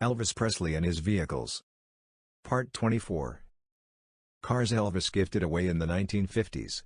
Elvis Presley and his vehicles. Part 24. Cars Elvis gifted away in the 1950s.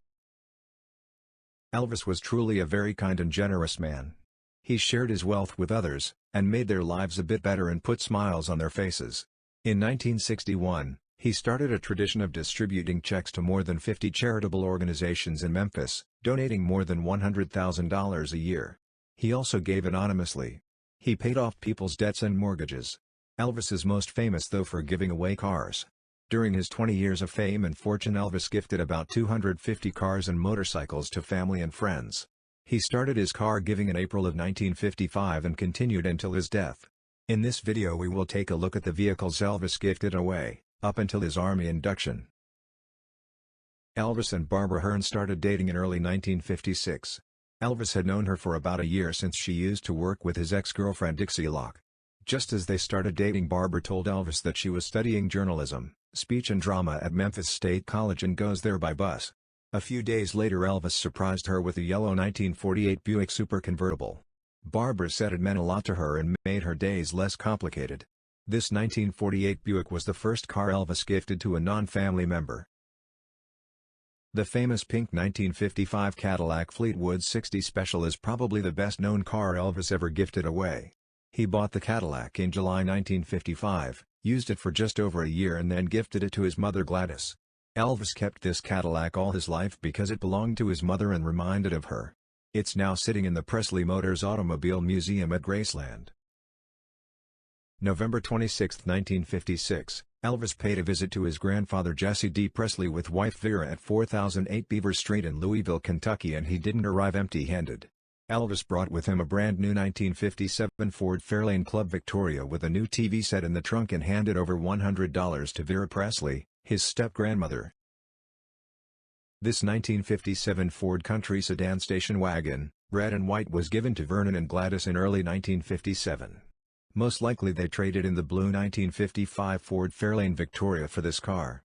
Elvis was truly a very kind and generous man. He shared his wealth with others, and made their lives a bit better and put smiles on their faces. In 1961, he started a tradition of distributing checks to more than 50 charitable organizations in Memphis, donating more than $100,000 a year. He also gave anonymously. He paid off people's debts and mortgages. Elvis is most famous though for giving away cars. During his 20 years of fame and fortune, Elvis gifted about 250 cars and motorcycles to family and friends. He started his car giving in April of 1955 and continued until his death. In this video we will take a look at the vehicles Elvis gifted away, up until his Army induction. Elvis and Barbara Hearn started dating in early 1956. Elvis had known her for about a year since she used to work with his ex-girlfriend Dixie Locke. Just as they started dating, Barbara told Elvis that she was studying journalism, speech and drama at Memphis State College and goes there by bus. A few days later Elvis surprised her with a yellow 1948 Buick Super convertible. Barbara said it meant a lot to her and made her days less complicated. This 1948 Buick was the first car Elvis gifted to a non-family member. The famous pink 1955 Cadillac Fleetwood 60 Special is probably the best-known car Elvis ever gifted away. He bought the Cadillac in July 1955, used it for just over a year and then gifted it to his mother Gladys. Elvis kept this Cadillac all his life because it belonged to his mother and reminded of her. It's now sitting in the Presley Motors Automobile Museum at Graceland. November 26, 1956, Elvis paid a visit to his grandfather Jesse D. Presley with wife Vera at 4008 Beaver Street in Louisville, Kentucky, and he didn't arrive empty-handed. Elvis brought with him a brand new 1957 Ford Fairlane Club Victoria with a new TV set in the trunk and handed over $100 to Vera Presley, his step-grandmother. This 1957 Ford Country sedan station wagon, red and white, was given to Vernon and Gladys in early 1957. Most likely they traded in the blue 1955 Ford Fairlane Victoria for this car.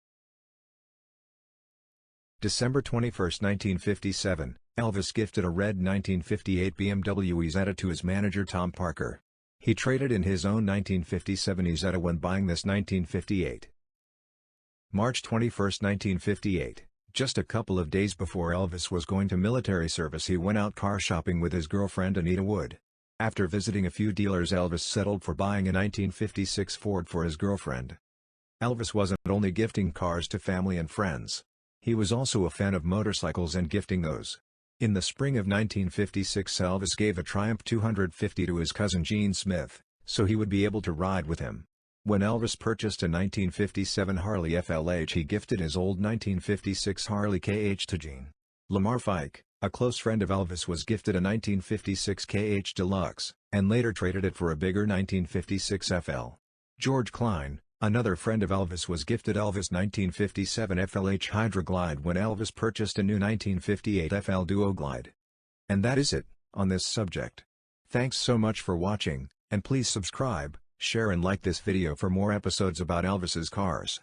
December 21, 1957, Elvis gifted a red 1958 BMW Isetta to his manager Tom Parker. He traded in his own 1957 Isetta when buying this 1958. March 21, 1958, just a couple of days before Elvis was going to military service, he went out car shopping with his girlfriend Anita Wood. After visiting a few dealers, Elvis settled for buying a 1956 Ford for his girlfriend. Elvis wasn't only gifting cars to family and friends. He was also a fan of motorcycles and gifting those. In the spring of 1956 Elvis gave a Triumph 250 to his cousin Gene Smith, so he would be able to ride with him. When Elvis purchased a 1957 Harley FLH, he gifted his old 1956 Harley KH to Gene. Lamar Fike, a close friend of Elvis, was gifted a 1956 KH Deluxe, and later traded it for a bigger 1956 FL. George Klein, another friend of Elvis, was gifted Elvis' 1957 FLH Hydroglide when Elvis purchased a new 1958 FL Duo Glide. And that is it, on this subject. Thanks so much for watching, and please subscribe, share and like this video for more episodes about Elvis's cars.